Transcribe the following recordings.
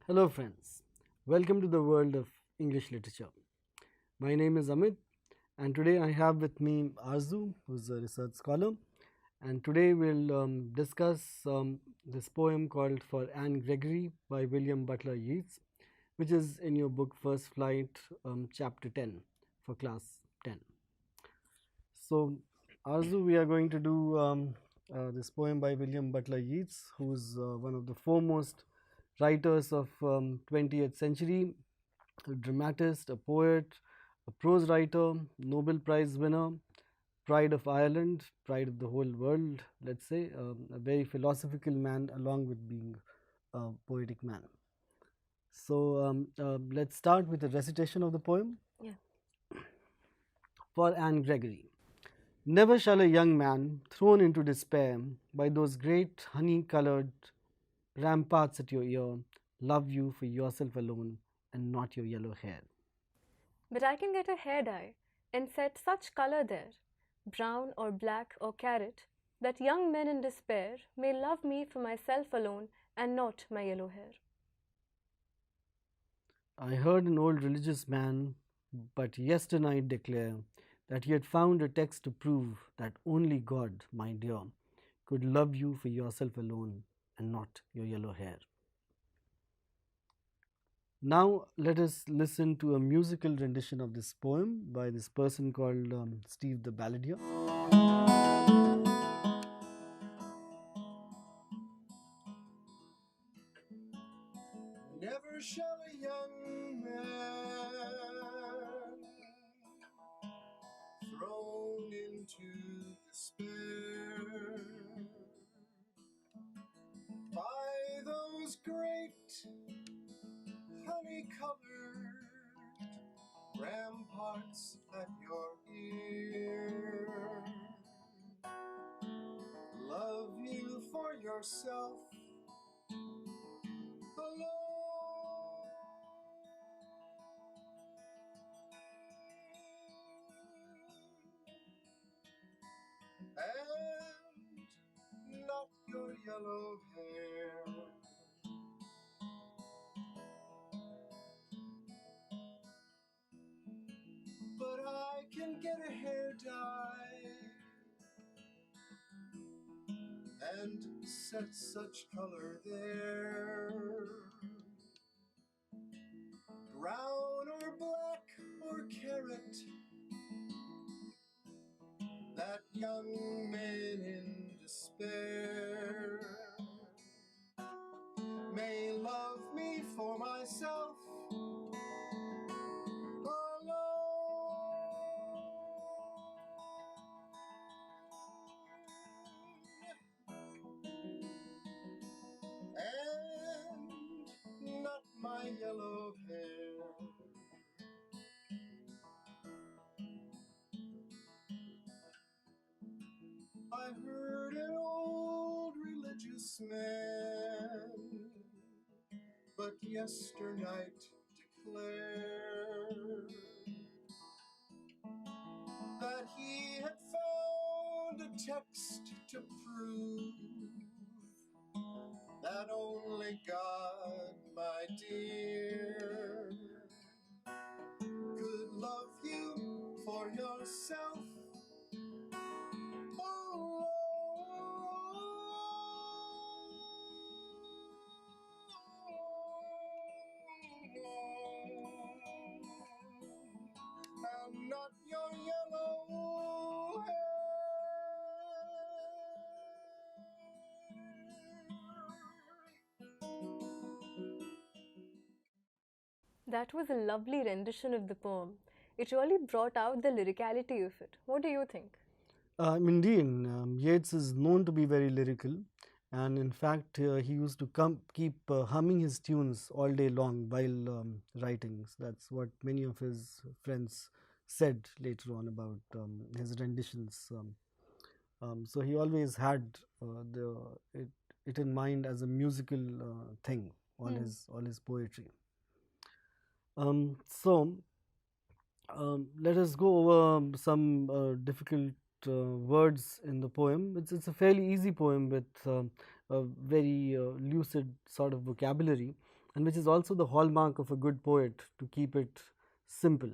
Hello, friends. Welcome to the world of English literature. My name is Amit, and today I have with me Arzu, who's a research scholar. And today we'll discuss this poem called For Anne Gregory by William Butler Yeats, which is in your book First Flight, chapter 10 for class 10. So, Arzu, we are going to do this poem by William Butler Yeats, who's one of the foremost writers of 20th century, a dramatist, a poet, a prose writer, Nobel Prize winner, pride of Ireland, pride of the whole world, let's say, a very philosophical man along with being a poetic man. So let's start with a recitation of the poem. Yeah. For Anne Gregory. Never shall a young man, thrown into despair by those great honey-coloured ramparts at your ear, love you for yourself alone and not your yellow hair. But I can get a hair dye and set such color there, brown or black or carrot, that young men in despair may love me for myself alone and not my yellow hair. I heard an old religious man but yesternight declare that he had found a text to prove that only God, my dear, could love you for yourself alone and not your yellow hair. Now let us listen to a musical rendition of this poem by this person called Steve the Balladeer. Never shall a young man thrown into despair by those great honey-colored ramparts at your ear love you for yourself alone and not your yellow hair. But I can get a hair dye and set such color there, brown or black or carrot, that young man in despair may love me for myself and not my yellow hair. I heard an old religious man but yesternight declare that he had found a text to prove that only God, my dear, could love you for yourself alone and not your yellow hair. That was a lovely rendition of the poem. It really brought out the lyricality of it. What do you think? Indeed, Yeats is known to be very lyrical, and in fact, he used to keep humming his tunes all day long while writing. So that's what many of his friends said later on about his renditions. So he always had it in mind as a musical thing, all his poetry. So let us go over some difficult words in the poem. It's a fairly easy poem with a very lucid sort of vocabulary. and which is also the hallmark of a good poet, to keep it simple.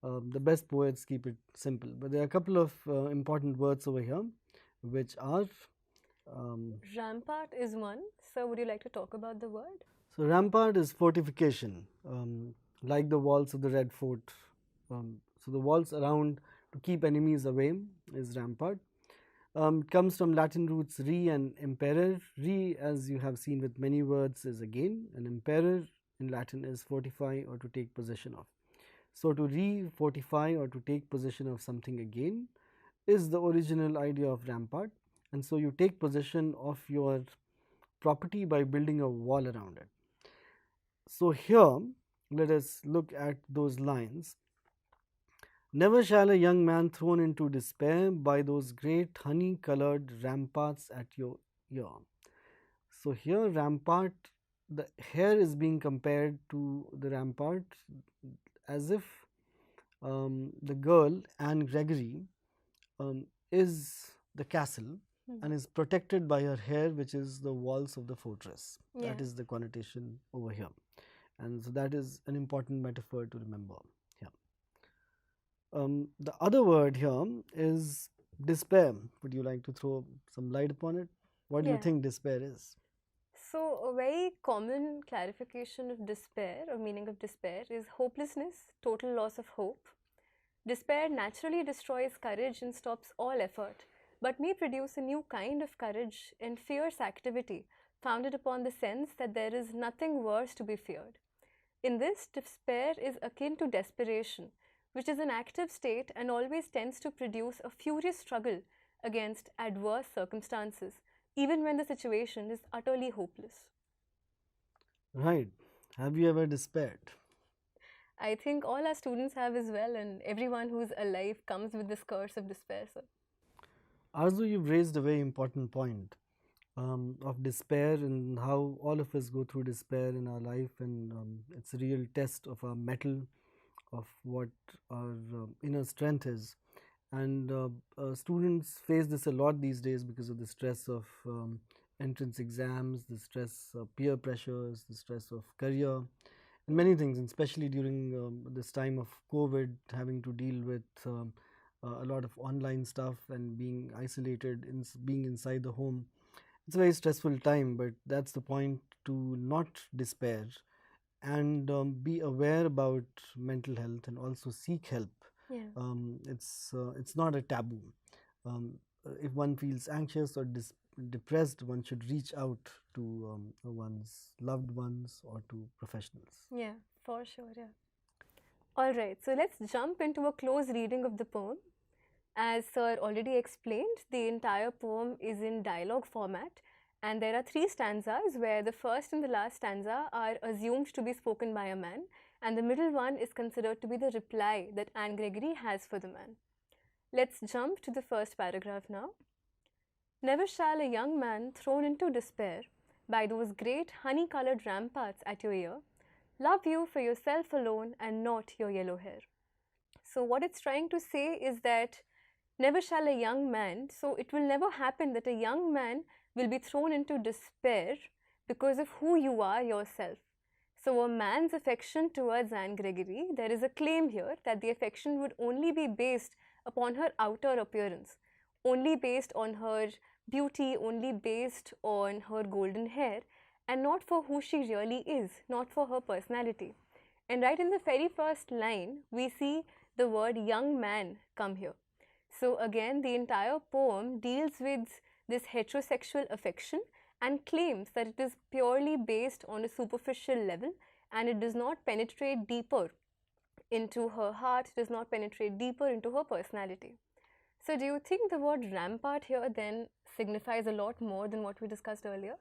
The best poets keep it simple, but there are a couple of important words over here, which are Rampart is one. Sir, would you like to talk about the word? so rampart is fortification, like the walls of the Red Fort. So the walls around to keep enemies away is rampart. It comes from Latin roots re and imperare. Re, as you have seen with many words, is again, and imperare in Latin is fortify or to take possession of. So to re-fortify or to take possession of something again is the original idea of rampart, and so you take possession of your property by building a wall around it. So here let us look at those lines. Never shall a young man thrown into despair by those great honey colored ramparts at your ear. So here rampart, the hair is being compared to the rampart as if the girl Anne Gregory is the castle and is protected by her hair, which is the walls of the fortress. Yeah. That is the connotation over here, and so that is an important metaphor to remember here. The other word here is despair. Would you like to throw some light upon it? What do you Yeah. think despair is? So, a very common clarification of despair or meaning of despair is hopelessness, total loss of hope. Despair naturally destroys courage and stops all effort, but may produce a new kind of courage and fierce activity founded upon the sense that there is nothing worse to be feared. In this, despair is akin to desperation, which is an active state and always tends to produce a furious struggle against adverse circumstances, even when the situation is utterly hopeless. Right. Have you ever despaired? I think all our students have as well, and everyone who's alive comes with this curse of despair. So. Arzu, you've raised a very important point of despair and how all of us go through despair in our life, and it's a real test of our mettle, of what our inner strength is. And students face this a lot these days because of the stress of entrance exams, the stress of peer pressures, the stress of career, and many things, and especially during this time of COVID, having to deal with a lot of online stuff and being isolated, being inside the home. It's a very stressful time, but that's the point, to not despair and be aware about mental health and also seek help. Yeah. It's not a taboo. If one feels anxious or depressed, one should reach out to one's loved ones or to professionals. Yeah, for sure, yeah. Alright, so let's jump into a close reading of the poem. As Sir already explained, the entire poem is in dialogue format, and there are 3 stanzas where the first and the last stanza are assumed to be spoken by a man, and the middle one is considered to be the reply that Anne Gregory has for the man. Let's jump to the first paragraph now. Never shall a young man thrown into despair by those great honey-colored ramparts at your ear love you for yourself alone and not your yellow hair. So what it's trying to say is that never shall a young man, so it will never happen that a young man will be thrown into despair because of who you are yourself. So a man's affection towards Anne Gregory, there is a claim here that the affection would only be based upon her outer appearance, only based on her beauty, only based on her golden hair, and not for who she really is, not for her personality. And right in the very first line, we see the word young man come here. So again, the entire poem deals with this heterosexual affection and claims that it is purely based on a superficial level and it does not penetrate deeper into her heart, does not penetrate deeper into her personality. So do you think the word rampart here then signifies a lot more than what we discussed earlier?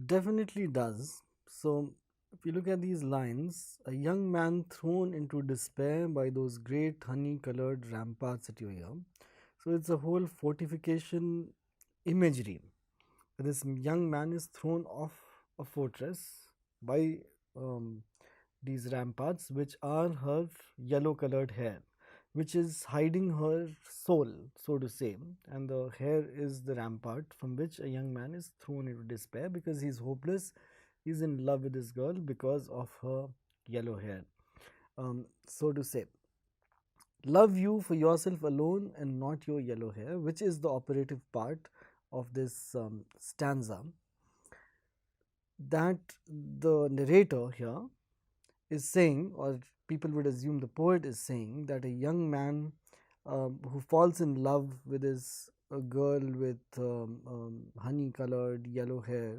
Definitely does. So, if you look at these lines, a young man thrown into despair by those great honey colored ramparts at your ear. So, it's a whole fortification imagery. This young man is thrown off a fortress by these ramparts, which are her yellow colored hair, which is hiding her soul, so to say. And the hair is the rampart from which a young man is thrown into despair because he is hopeless He's in love with this girl because of her yellow hair. So to say, love you for yourself alone and not your yellow hair, which is the operative part of this stanza, that the narrator here is saying, or people would assume the poet is saying, that a young man who falls in love with his a girl with honey colored yellow hair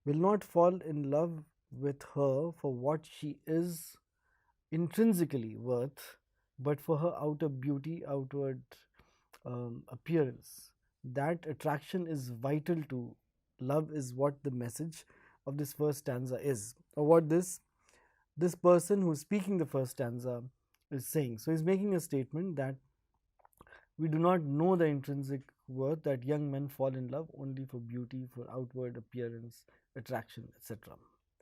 will not fall in love with her for what she is intrinsically worth, but for her outer beauty, outward appearance. That attraction is vital to love, is what the message of this first stanza is, or what this person who's speaking the first stanza is saying. So he's making a statement that we do not know the intrinsic worth, that young men fall in love only for beauty, for outward appearance, attraction, etc.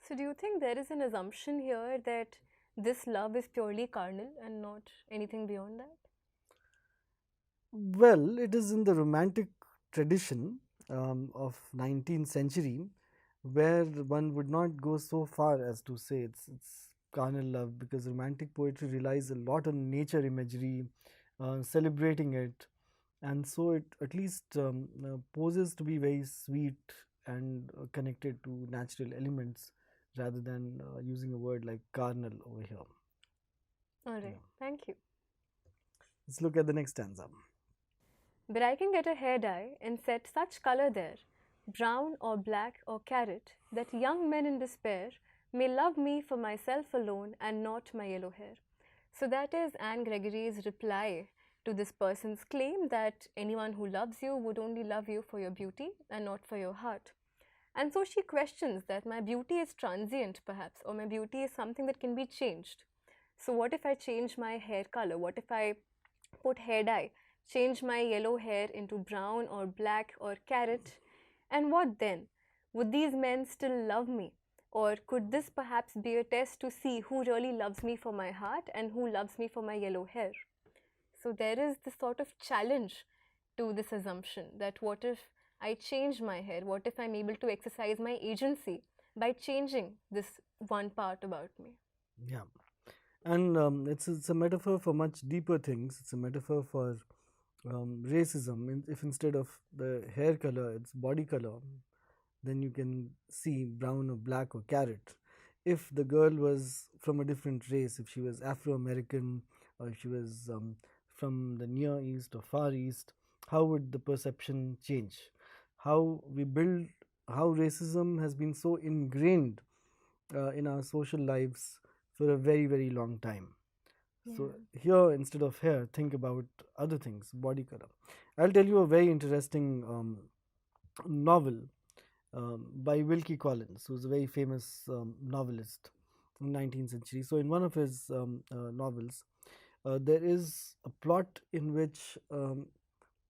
So, do you think there is an assumption here that this love is purely carnal and not anything beyond that? Well, it is in the romantic tradition of 19th century, where one would not go so far as to say it's carnal love, because romantic poetry relies a lot on nature imagery, celebrating it, and so it at least poses to be very sweet and connected to natural elements, rather than using a word like carnal over here. All right, Yeah. thank you. Let's look at the next stanza. But I can get a hair dye and set such color there, brown or black or carrot, that young men in despair may love me for myself alone and not my yellow hair. So that is Anne Gregory's reply to this person's claim that anyone who loves you would only love you for your beauty and not for your heart. And so she questions that my beauty is transient, perhaps, or my beauty is something that can be changed. So, what if I change my hair color? What if I put hair dye, change my yellow hair into brown or black or carrot? And what then? Would these men still love me? Or could this perhaps be a test to see who really loves me for my heart and who loves me for my yellow hair? So there is this sort of challenge to this assumption that what if I change my hair? What if I'm able to exercise my agency by changing this one part about me? Yeah. And it's a metaphor for much deeper things. It's a metaphor for racism. If instead of the hair color, it's body color, then you can see brown or black or carrot. If the girl was from a different race, if she was Afro American, or if she was from the Near East or Far East, how would the perception change? How we build, how racism has been so ingrained in our social lives for a very, very long time. So here, instead of hair, think about other things, body color. I'll tell you a very interesting novel by Wilkie Collins, who's a very famous novelist in 19th century. So in one of his novels, there is a plot in which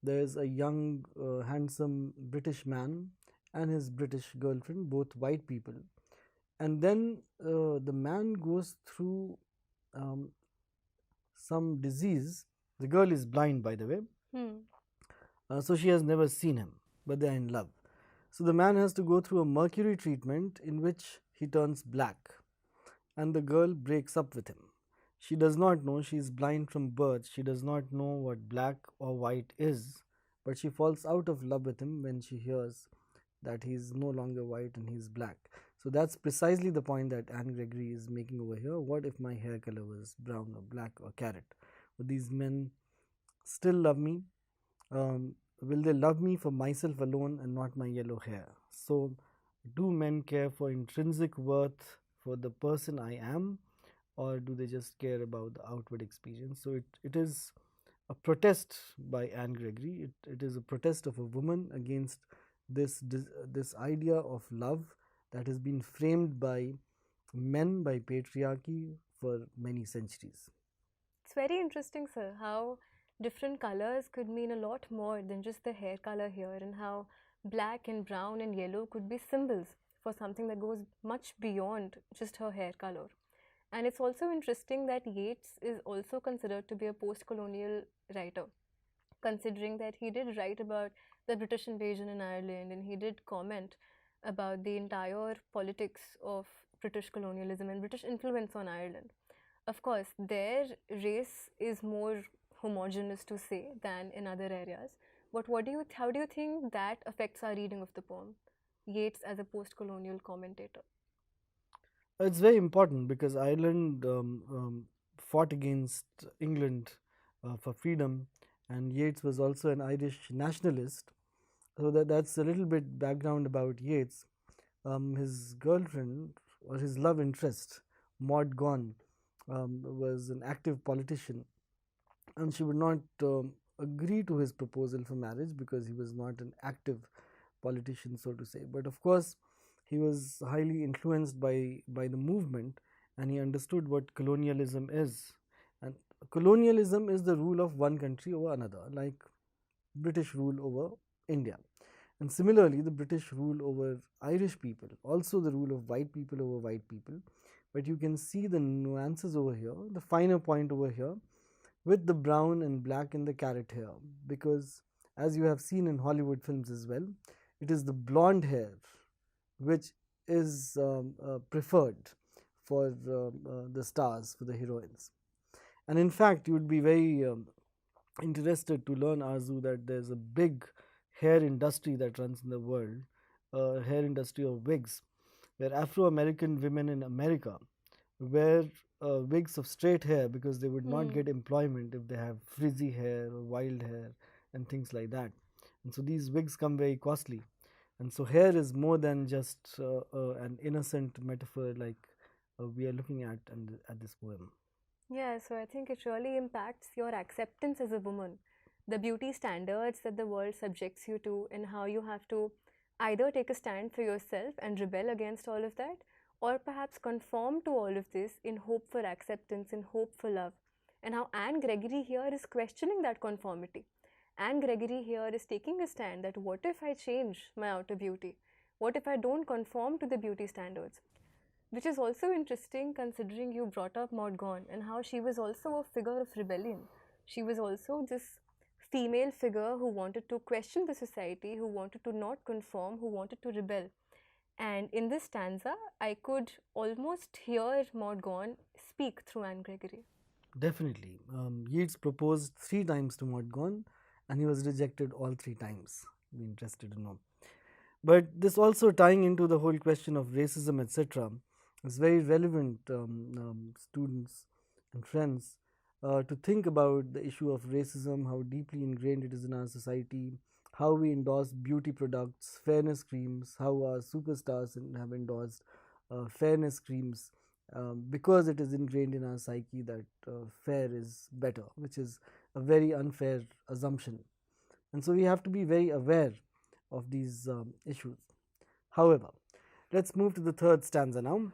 there is a young, handsome British man and his British girlfriend, both white people. And then the man goes through some disease. The girl is blind, by the way. So she has never seen him, but they are in love. So the man has to go through a mercury treatment in which he turns black, and the girl breaks up with him. She does not know, she is blind from birth, she does not know what black or white is, but she falls out of love with him when she hears that he is no longer white and he is black. So that's precisely the point that Anne Gregory is making over here. What if my hair color was brown or black or carrot? Would these men still love me? Will they love me for myself alone and not my yellow hair? So, do men care for intrinsic worth for the person I am, or do they just care about the outward experience? So, it is a protest by Anne Gregory. It is a protest of a woman against this idea of love that has been framed by men, by patriarchy for many centuries. It's very interesting, sir, how different colors could mean a lot more than just the hair color here, and how black and brown and yellow could be symbols for something that goes much beyond just her hair color. And it's also interesting that Yeats is also considered to be a post colonial writer, considering that he did write about the British invasion in Ireland and he did comment about the entire politics of British colonialism and British influence on Ireland. Of course, their race is more homogeneous to say than in other areas. But how do you think that affects our reading of the poem? Yeats as a post-colonial commentator. It's very important because Ireland fought against England for freedom, and Yeats was also an Irish nationalist. So that's a little bit background about Yeats. His girlfriend or his love interest, Maud Gonne, was an active politician, and she would not agree to his proposal for marriage because he was not an active politician, so to say. But of course, he was highly influenced by the movement, and he understood what colonialism is. And colonialism is the rule of one country over another, like British rule over India. And similarly, the British rule over Irish people, also the rule of white people over white people. But you can see the nuances over here, the finer point over here, with the brown and black in the carrot hair, because as you have seen in Hollywood films as well, it is the blonde hair which is preferred for the stars, for the heroines. And in fact, you would be very interested to learn, Arzu, that there's a big hair industry that runs in the world, hair industry of wigs, where Afro-American women in America wear wigs of straight hair because they would not get employment if they have frizzy hair or wild hair and things like that. And so these wigs come very costly. And so hair is more than just an innocent metaphor like we are looking at this poem. Yeah, so I think it really impacts your acceptance as a woman, the beauty standards that the world subjects you to, and how you have to either take a stand for yourself and rebel against all of that, or perhaps conform to all of this in hope for acceptance, in hope for love. And how Anne Gregory here is questioning that conformity. Anne Gregory here is taking a stand that what if I change my outer beauty? What if I don't conform to the beauty standards? Which is also interesting considering you brought up Maud Gonne and how she was also a figure of rebellion. She was also this female figure who wanted to question the society, who wanted to not conform, who wanted to rebel. And in this stanza, I could almost hear Maud Gonne speak through Anne Gregory. Definitely. Yeats proposed 3 times to Maud Gonne, and he was rejected all 3 times. Be interested to know. But this also tying into the whole question of racism, etc., is very relevant, students and friends, to think about the issue of racism, how deeply ingrained it is in our society, how we endorse beauty products, fairness creams, how our superstars have endorsed fairness creams, because it is ingrained in our psyche that fair is better, which is a very unfair assumption. And so we have to be very aware of these issues. However, let's move to the third stanza now.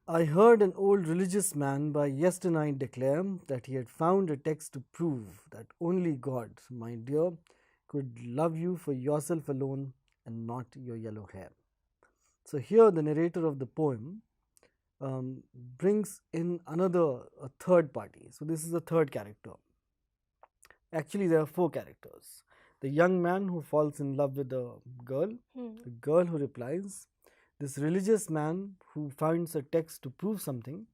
I heard an old religious man by yesternight declare that he had found a text to prove that only God, my dear, could love you for yourself alone and not your yellow hair. So here the narrator of the poem brings in a third party. So this is a third character. Actually, there are 4 characters. The young man who falls in love with the girl who replies, this religious man who finds a text to prove something,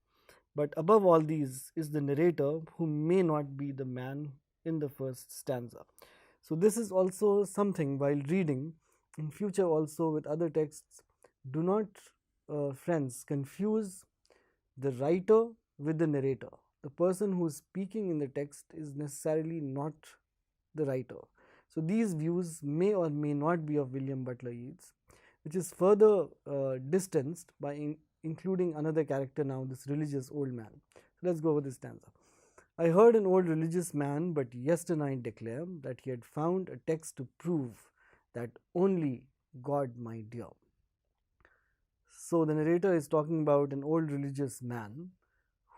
but above all these is the narrator who may not be the man in the first stanza. So this is also something while reading in future also with other texts. Do not, friends, confuse the writer with the narrator. The person who is speaking in the text is necessarily not the writer. So these views may or may not be of William Butler Yeats, which is further distanced by including another character now, this religious old man. So let's go over this stanza. I heard an old religious man but yesternight declare that he had found a text to prove that only God, my dear. So the narrator is talking about an old religious man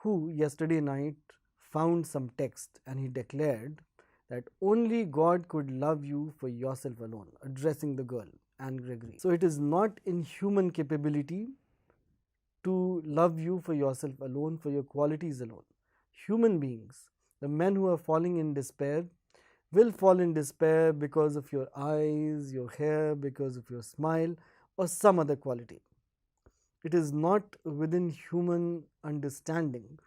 who yesterday night found some text and he declared that only God could love you for yourself alone, addressing the girl, Anne Gregory. So it is not in human capability to love you for yourself alone, for your qualities alone. Human beings, the men who are falling in despair, will fall in despair because of your eyes, your hair, because of your smile, or some other quality. It is not within human understanding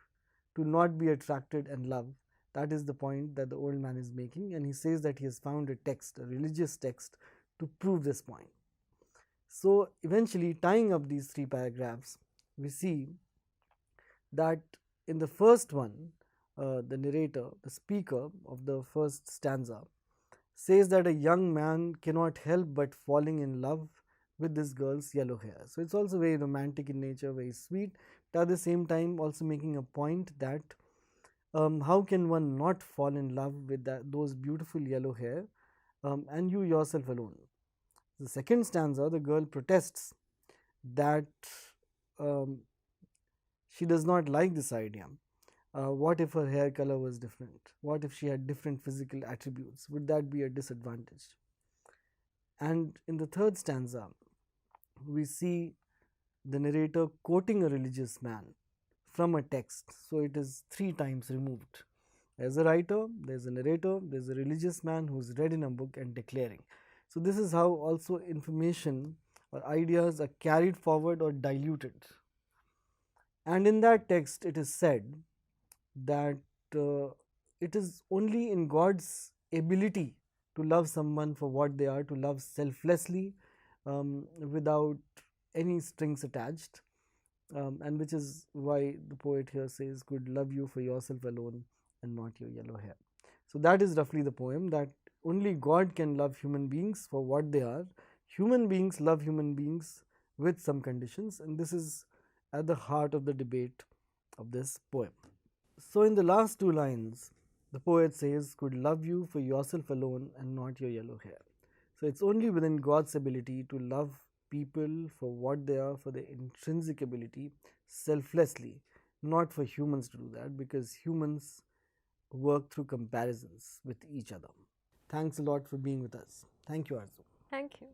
to not be attracted and love. That is the point that the old man is making, and he says that he has found a text, a religious text, to prove this point. So, eventually, tying up these three paragraphs, we see that in the first one, the narrator, the speaker of the first stanza, says that a young man cannot help but falling in love with this girl's yellow hair. So it's also very romantic in nature, very sweet, but at the same time also making a point that how can one not fall in love with those beautiful yellow hair, and you yourself alone. The second stanza, the girl protests that um, she does not like this idea. What if her hair color was different? What if she had different physical attributes? Would that be a disadvantage? And in the third stanza, we see the narrator quoting a religious man from a text. So it is three times removed. There's a writer, there's a narrator, there's a religious man who's read in a book and declaring. So this is how also information or ideas are carried forward or diluted. And in that text, it is said that it is only in God's ability to love someone for what they are, to love selflessly, without any strings attached, and which is why the poet here says, could love you for yourself alone and not your yellow hair. So that is roughly the poem, that only God can love human beings for what they are. Human beings love human beings with some conditions, and this is at the heart of the debate of this poem. So in the last two lines, the poet says, could love you for yourself alone and not your yellow hair. So it's only within God's ability to love people for what they are, for their intrinsic ability, selflessly, not for humans to do that, because humans work through comparisons with each other. Thanks a lot for being with us. Thank you, Arzu. Thank you.